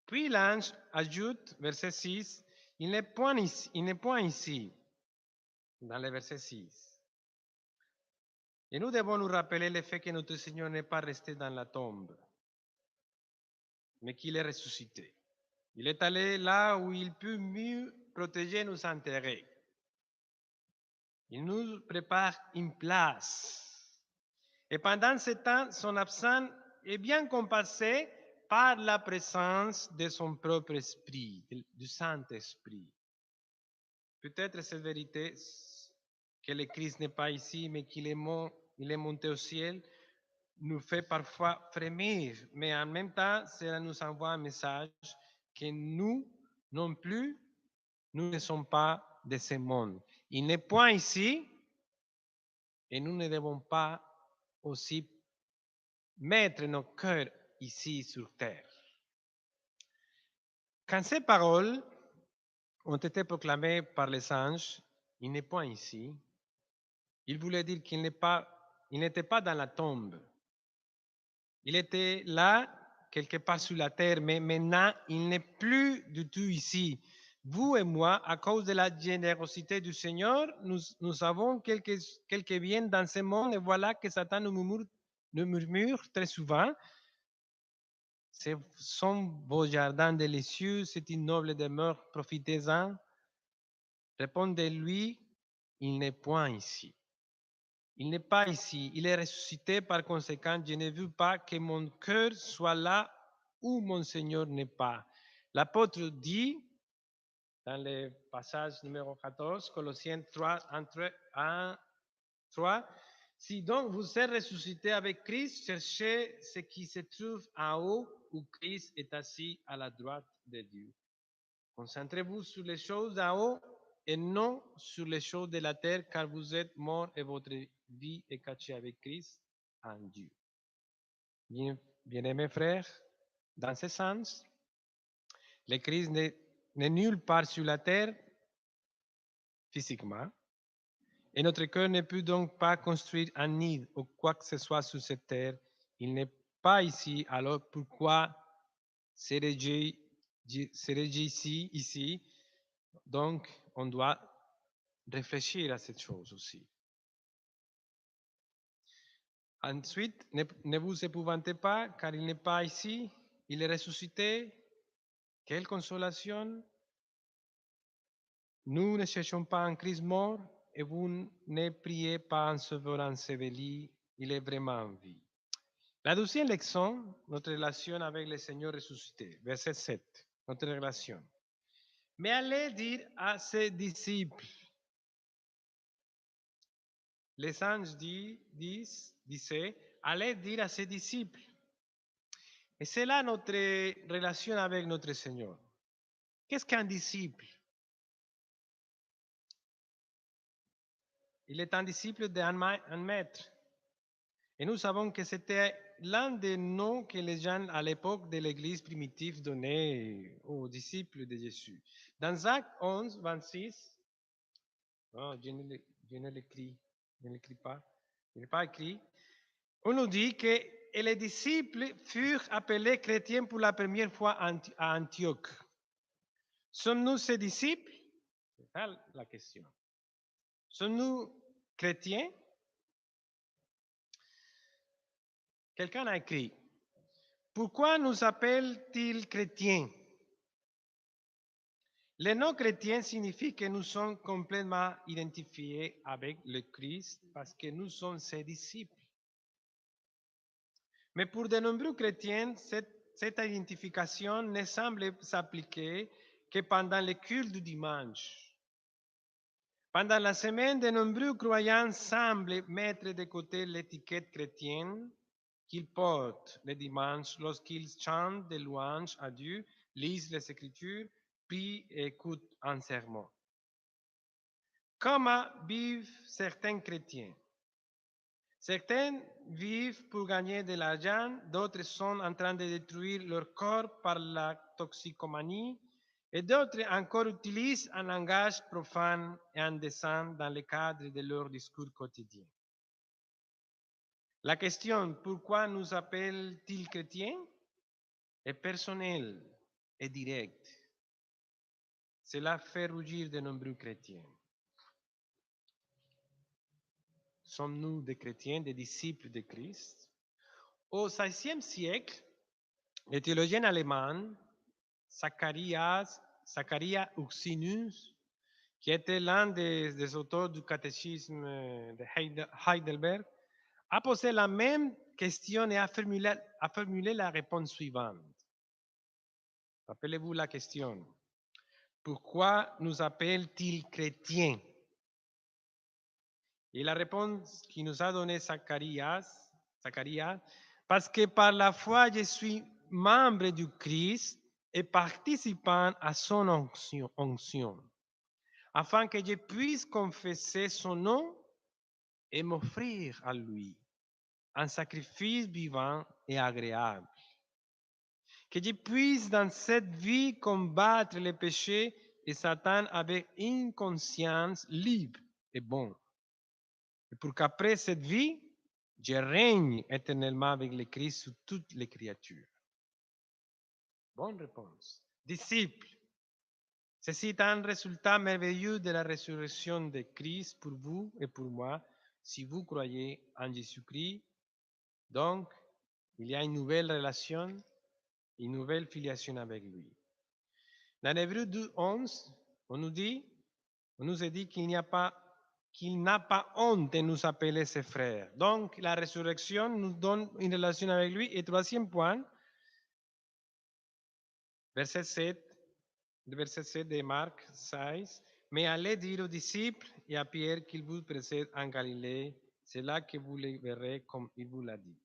Puis l'ange ajoute, verset 6, il n'est point ici, dans le verset 6. Et nous devons nous rappeler le fait que notre Seigneur n'est pas resté dans la tombe, mais qu'il est ressuscité. Il est allé là où il peut mieux protéger nos intérêts. Il nous prépare une place. Et pendant ce temps, son absence est bien compensée par la présence de son propre esprit, du Saint-Esprit. Peut-être cette vérité que le Christ n'est pas ici, mais qu'il est monté au ciel, nous fait parfois frémir, mais en même temps, cela nous envoie un message que nous non plus, nous ne sommes pas de ce monde. Il n'est point ici et nous ne devons pas aussi mettre nos cœurs ici sur terre. Quand ces paroles ont été proclamées par les anges, il n'est point ici, il voulait dire qu'il n'était pas dans la tombe. Il était là, quelque part sur la terre, mais maintenant, il n'est plus du tout ici. Vous et moi, à cause de la générosité du Seigneur, nous avons quelques biens dans ce monde et voilà que Satan nous murmure très souvent. Ce sont vos jardins délicieux, c'est une noble demeure, profitez-en. Répondez-lui, il n'est point ici. Il n'est pas ici, il est ressuscité, par conséquent, je ne veux pas que mon cœur soit là où mon Seigneur n'est pas. L'apôtre dit, dans le passage numéro 14, Colossiens 3, 1, 3, si donc vous êtes ressuscité avec Christ, cherchez ce qui se trouve en haut où Christ est assis à la droite de Dieu. Concentrez-vous sur les choses d'en haut et non sur les choses de la terre, car vous êtes morts et votre vie est cachée avec Christ en Dieu. Bien-aimés frères, dans ce sens, le Christ n'est nulle part sur la terre physiquement, et notre cœur ne peut donc pas construire un nid ou quoi que ce soit sur cette terre. Il n'est pas ici, alors pourquoi serait-il ici? Donc, on doit réfléchir à cette chose aussi. Ensuite, ne vous épouvantez pas, car il n'est pas ici, il est ressuscité. Quelle consolation! Nous ne cherchons pas un Christ mort et vous ne priez pas un sauveur enseveli, il est vraiment en vie. La deuxième leçon, notre relation avec le Seigneur ressuscité, verset 7, notre relation. Mais allez dire à ses disciples, les anges disaient, allez dire à ses disciples. Et c'est là notre relation avec notre Seigneur. Qu'est-ce qu'un disciple? Il est un disciple d'un maître. Et nous savons que c'était l'un des noms que les gens à l'époque de l'Église primitive donnaient aux disciples de Jésus. Dans Actes 11, 26, oh, je ne l'écris pas, il n'est pas écrit, on nous dit que les disciples furent appelés chrétiens pour la première fois à Antioche. Sommes-nous ses disciples? C'est ça la question. Sommes-nous chrétiens? Quelqu'un a écrit, pourquoi nous appelle-t-il chrétiens? Le nom chrétien signifie que nous sommes complètement identifiés avec le Christ parce que nous sommes ses disciples. Mais pour de nombreux chrétiens, cette identification ne semble s'appliquer que pendant le culte du dimanche. Pendant la semaine, de nombreux croyants semblent mettre de côté l'étiquette chrétienne qu'ils portent le dimanche lorsqu'ils chantent des louanges à Dieu, lisent les Écritures, prient et écoutent un sermon. Comment vivent certains chrétiens? Certains vivent pour gagner de l'argent, d'autres sont en train de détruire leur corps par la toxicomanie, et d'autres encore utilisent un langage profane et indécent dans le cadre de leur discours quotidien. La question pourquoi nous appellent-ils chrétiens est personnelle et directe. Cela fait rougir de nombreux chrétiens. Sommes-nous des chrétiens, des disciples de Christ? Au XVIe siècle, le théologien allemand Zacharias Ursinus, qui était l'un des auteurs du catéchisme de Heidelberg, a posé la même question et a formulé la réponse suivante. Rappelez-vous la question. Pourquoi nous appellent-ils chrétiens? Et la réponse qui nous a donnée Zacharias, parce que par la foi, je suis membre du Christ et participant à son onction, afin que je puisse confesser son nom et m'offrir à lui un sacrifice vivant et agréable. Que je puisse dans cette vie combattre les péchés et Satan avec une conscience libre et bonne. Et pour qu'après cette vie, je règne éternellement avec le Christ sur toutes les créatures. Bonne réponse. Disciple. Ceci est un résultat merveilleux de la résurrection de Christ pour vous et pour moi, si vous croyez en Jésus-Christ. Donc, il y a une nouvelle relation, une nouvelle filiation avec lui. Dans Hébreux 2:11, on nous a dit qu'il n'a pas honte de nous appeler ses frères. Donc, la résurrection nous donne une relation avec lui. Et troisième point, verset 7 de Marc 16, mais allez dire aux disciples et à Pierre qu'il vous précède en Galilée. C'est là que vous les verrez comme il vous l'a dit.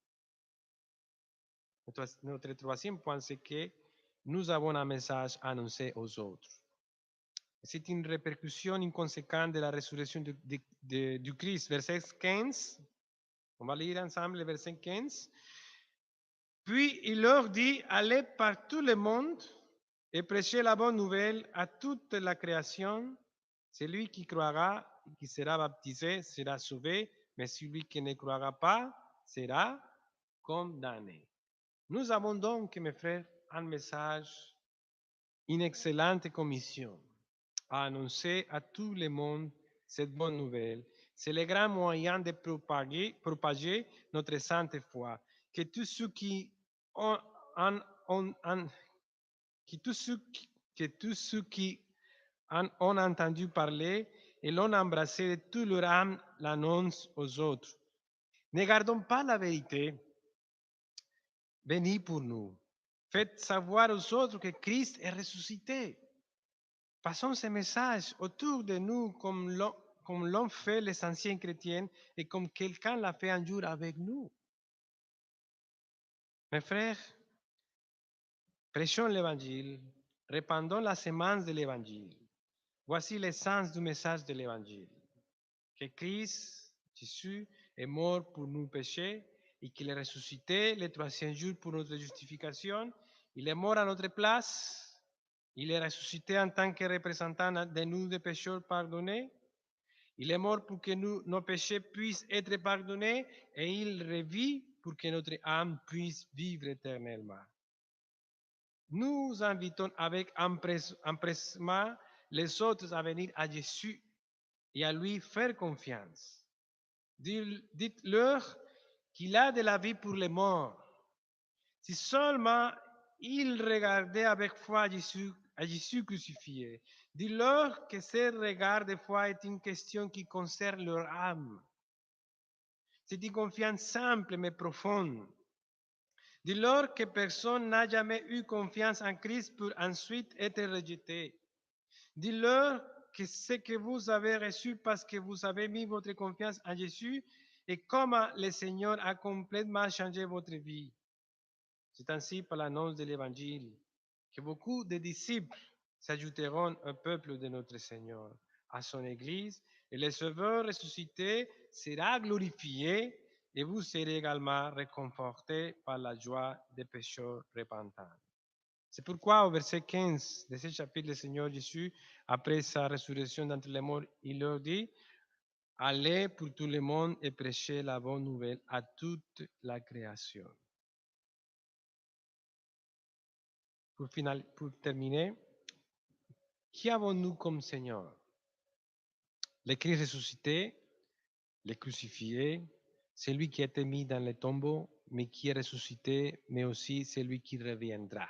Notre troisième point, c'est que nous avons un message à annoncer aux autres. C'est une répercussion inconséquente de la résurrection du Christ. Verset 15, on va lire ensemble le verset 15. Puis il leur dit, allez par tout le monde et prêchez la bonne nouvelle à toute la création. Celui qui croira et qui sera baptisé sera sauvé, mais celui qui ne croira pas sera condamné. Nous avons donc, mes frères, un message, une excellente commission à annoncer à tout le monde cette bonne nouvelle. C'est le grand moyen de propager notre sainte foi. Que tous ceux qui ont, en ont entendu parler et l'ont embrassé de toute leur âme l'annoncent aux autres. Ne gardons pas la vérité bénie pour nous. Faites savoir aux autres que Christ est ressuscité. Passons ce message autour de nous comme l'ont fait les anciens chrétiens et comme quelqu'un l'a fait un jour avec nous. Mes frères, prêchons l'évangile, répandons la semence de l'évangile. Voici l'essence du message de l'évangile. Que Christ, Jésus, est mort pour nos péchés et qu'il est ressuscité le troisième jour pour notre justification. Il est mort à notre place. Il est ressuscité en tant que représentant de nous des pécheurs pardonnés. Il est mort pour que nos péchés puissent être pardonnés et il revit pour que notre âme puisse vivre éternellement. Nous invitons avec empressement les autres à venir à Jésus et à lui faire confiance. Dites-leur qu'il a de la vie pour les morts. Si seulement ils regardaient avec foi à Jésus crucifié. Dites-leur que ce regard de foi est une question qui concerne leur âme. C'est une confiance simple mais profonde. Dites-leur que personne n'a jamais eu confiance en Christ pour ensuite être rejeté. Dites-leur que ce que vous avez reçu parce que vous avez mis votre confiance en Jésus et comment le Seigneur a complètement changé votre vie. C'est ainsi par l'annonce de l'Évangile que beaucoup de disciples s'ajouteront au peuple de notre Seigneur, à son Église, et le Sauveur ressuscité sera glorifié et vous serez également réconfortés par la joie des pécheurs repentants. C'est pourquoi au verset 15 de ce chapitre, le Seigneur Jésus, après sa résurrection d'entre les morts, il leur dit, allez pour tout le monde et prêchez la bonne nouvelle à toute la création. Pour terminer, qui avons-nous comme Seigneur? Le Christ ressuscité, le crucifié, celui qui a été mis dans le tombeau, mais qui est ressuscité, mais aussi celui qui reviendra.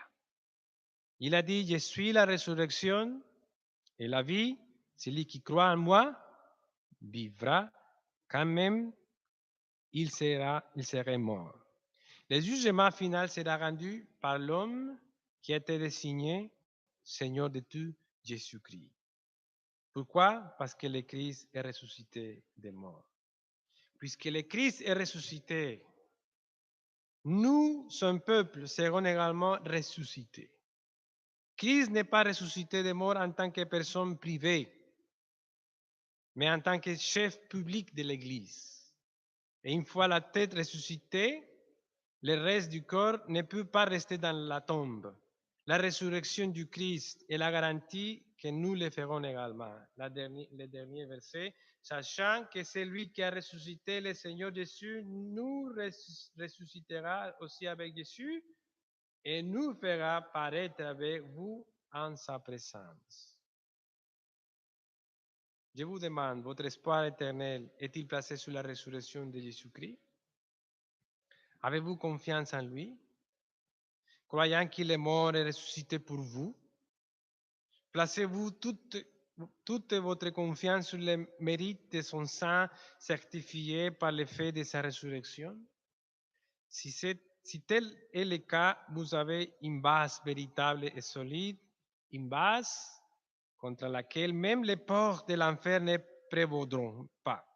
Il a dit, je suis la résurrection et la vie. Celui qui croit en moi vivra quand même il serait mort. Le jugement final sera rendu par l'homme qui a été désigné Seigneur de tout, Jésus-Christ. Pourquoi? Parce que le Christ est ressuscité des morts. Puisque le Christ est ressuscité, nous, son peuple, serons également ressuscités. Christ n'est pas ressuscité des morts en tant que personne privée, mais en tant que chef public de l'Église. Et une fois la tête ressuscitée, le reste du corps ne peut pas rester dans la tombe. La résurrection du Christ est la garantie que nous le ferons également. Le dernier verset, sachant que celui qui a ressuscité le Seigneur Jésus nous ressuscitera aussi avec Jésus et nous fera paraître avec vous en sa présence. Je vous demande, votre espoir éternel est-il placé sur la résurrection de Jésus-Christ? Avez-vous confiance en lui? Croyant qu'il est mort et ressuscité pour vous? Placez-vous toute votre confiance sur le mérite de son sang certifié par le fait de sa résurrection? Si tel est le cas, vous avez une base véritable et solide, une base contre laquelle même les portes de l'enfer ne prévaudront pas.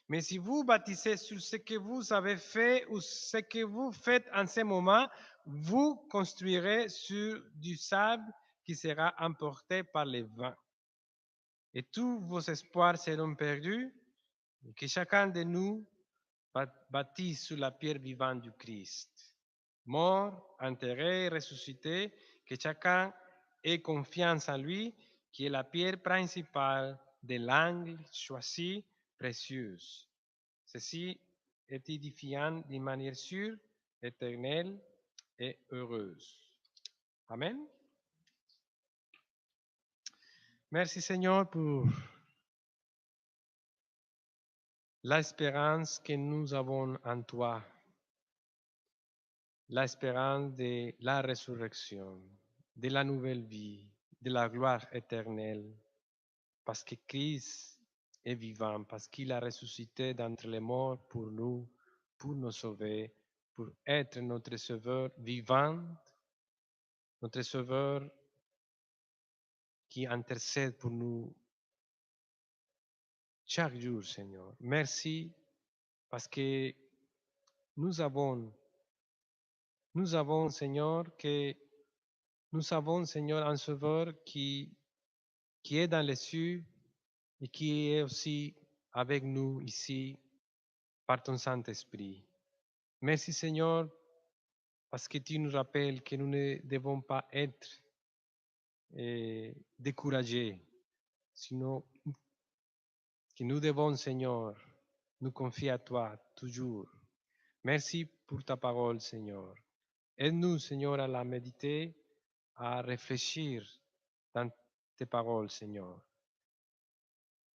Mais si vous bâtissez sur ce que vous avez fait ou ce que vous faites en ce moment, vous construirez sur du sable qui sera emporté par les vents. Et tous vos espoirs seront perdus. Et que chacun de nous bâtisse sur la pierre vivante du Christ. Mort, enterré, ressuscité, que chacun ait confiance en lui, qui est la pierre principale de l'angle choisi, précieuse. Ceci est édifiant d'une manière sûre, éternelle et heureuse. Amen. Merci Seigneur pour l'espérance que nous avons en toi, l'espérance de la résurrection, de la nouvelle vie, de la gloire éternelle, parce que Christ est vivant, parce qu'il a ressuscité d'entre les morts pour nous, pour nous sauver, pour être notre Sauveur vivant, notre Sauveur qui intercède pour nous chaque jour, Seigneur. Merci parce que nous avons, Seigneur, un Sauveur qui est dans les cieux et qui est aussi avec nous ici par ton Saint-Esprit. Merci, Seigneur, parce que tu nous rappelles que nous ne devons pas être découragés, sinon que nous devons, Seigneur, nous confier à toi toujours. Merci pour ta parole, Seigneur. Aide-nous, Seigneur, à la méditer, à réfléchir dans tes paroles, Seigneur.